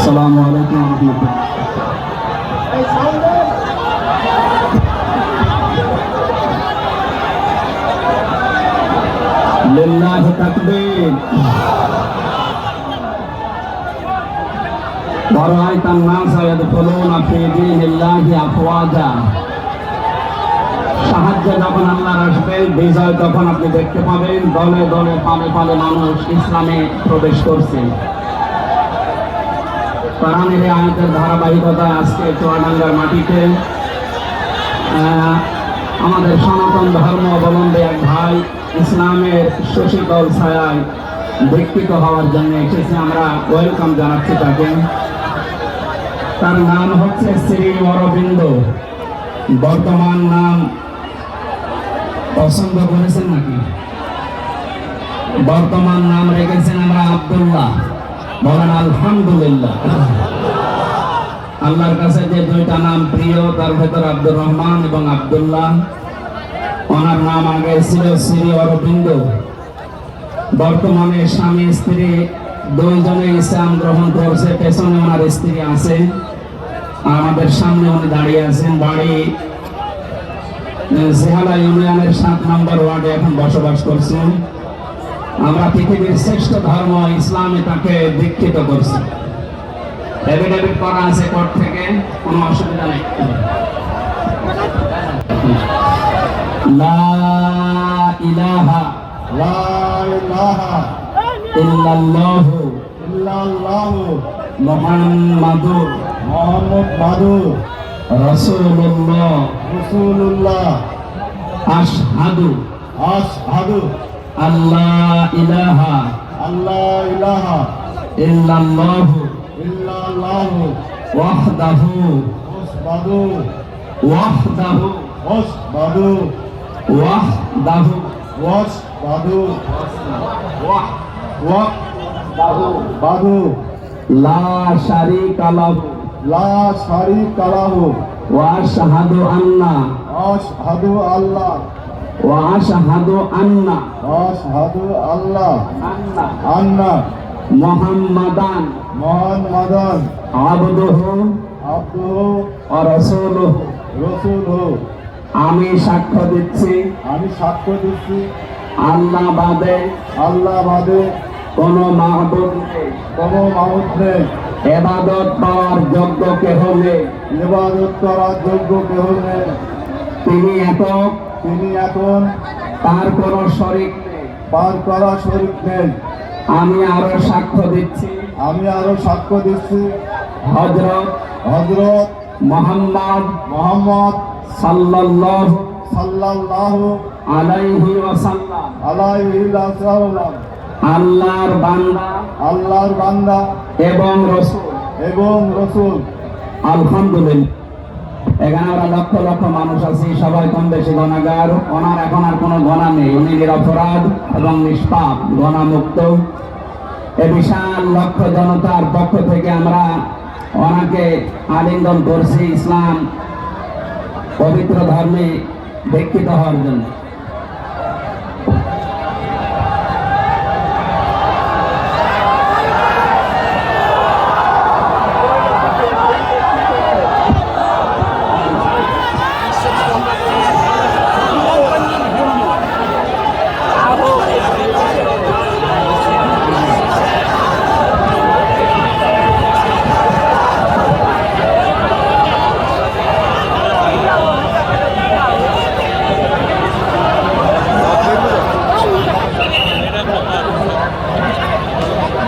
আসসালামু আলাইকুম ওয়া রাহমাতুল্লাহ। লিল্লাহি তাকবীর। ওয়ারাআইতান নাসা ইয়াদখুলুনা ফী দীনিল্লাহি আফওয়াজা। সাহায্য যখন আল্লাহর আসবে, বিজয় তখন আপনি দেখতে পাবেন দলে দলে পালে পালে মানুষ ইসলামে প্রবেশ করছে। কোরআনের আয়াতের ধারাবাহিকতা আজকে চুয়াডাঙ্গার মাটিতে আমাদের সনাতন ধর্ম অবলম্বী এক ভাই ইসলামের শশীতল ছায়ায় দীক্ষিত হওয়ার জন্য এসেছে। আমরা ওয়েলকাম জানাচ্ছি তাকে। তার নাম হচ্ছে শ্রী অরবিন্দ। বর্তমান নাম পছন্দ করেছেন নাকি? বর্তমান নাম রেখেছেন আমরা আব্দুল্লাহ। বলেন আলহামদুলিল্লাহ। আল্লাহর কাছে যে দুইটা নাম প্রিয়, তার ভেতর আব্দুর রহমান এবং আব্দুল্লাহ। ওনার নাম আগে ছিল শ্রী অরবিন্দ। বর্তমানে স্বামী স্ত্রী দুইজনে ইসলাম গ্রহণ করছে। পেছনে ওনার স্ত্রী আছে, আমাদের সামনে উনি দাঁড়িয়ে আছেন। বাড়ি জেহালা ইউনিয়নের 7 নম্বর ওয়ার্ডে এখন বসবাস করছেন। আমরা পৃথিবীর শ্রেষ্ঠ ধর্ম ইসলামে তাকে দীক্ষিত করছি। এফিডেভিট করা আছে কোর্ট থেকে, কোনো অসুবিধা নেই। লা ইলাহা ইল্লাল্লাহু মুহাম্মাদুর রাসূলুল্লাহ। আশহাদু আল্লাহ ইলাহা ইল্লাল্লাহু ওয়াহদাহু লা শারীকা লাহু ওয়া আশহাদু আন্না মুহাম্মাদান আবদুহু ওয়া রাসূলুহু। আমি সাক্ষ্য দিচ্ছি আল্লাহ বাদে কোনো মাহবুদ নেই, ইবাদত করার যোগ্য কেহ নেই। তিনি একক, তার কোনো শরীক নেই। আমি আরো সাক্ষ্য দিচ্ছি হযরত মুহাম্মদ সাল্লাল্লাহু আলাইহি ওয়াসাল্লাম আল্লাহর বান্দা এবং রাসূল। আলহামদুলিল্লাহ। এখানে আমরা লক্ষ লক্ষ মানুষ আছি, সবাই কম বেশি গুনাহগার। ওনার এখন আর কোনো গুনাহ নেই, উনি নিরপরাধ এবং নিষ্পাপ, গুনাহমুক্ত। এই বিশাল লক্ষ জনতার পক্ষ থেকে আমরা ওনাকে আলিঙ্গন করছি ইসলাম পবিত্র ধর্মে দীক্ষিত হওয়ার জন্য।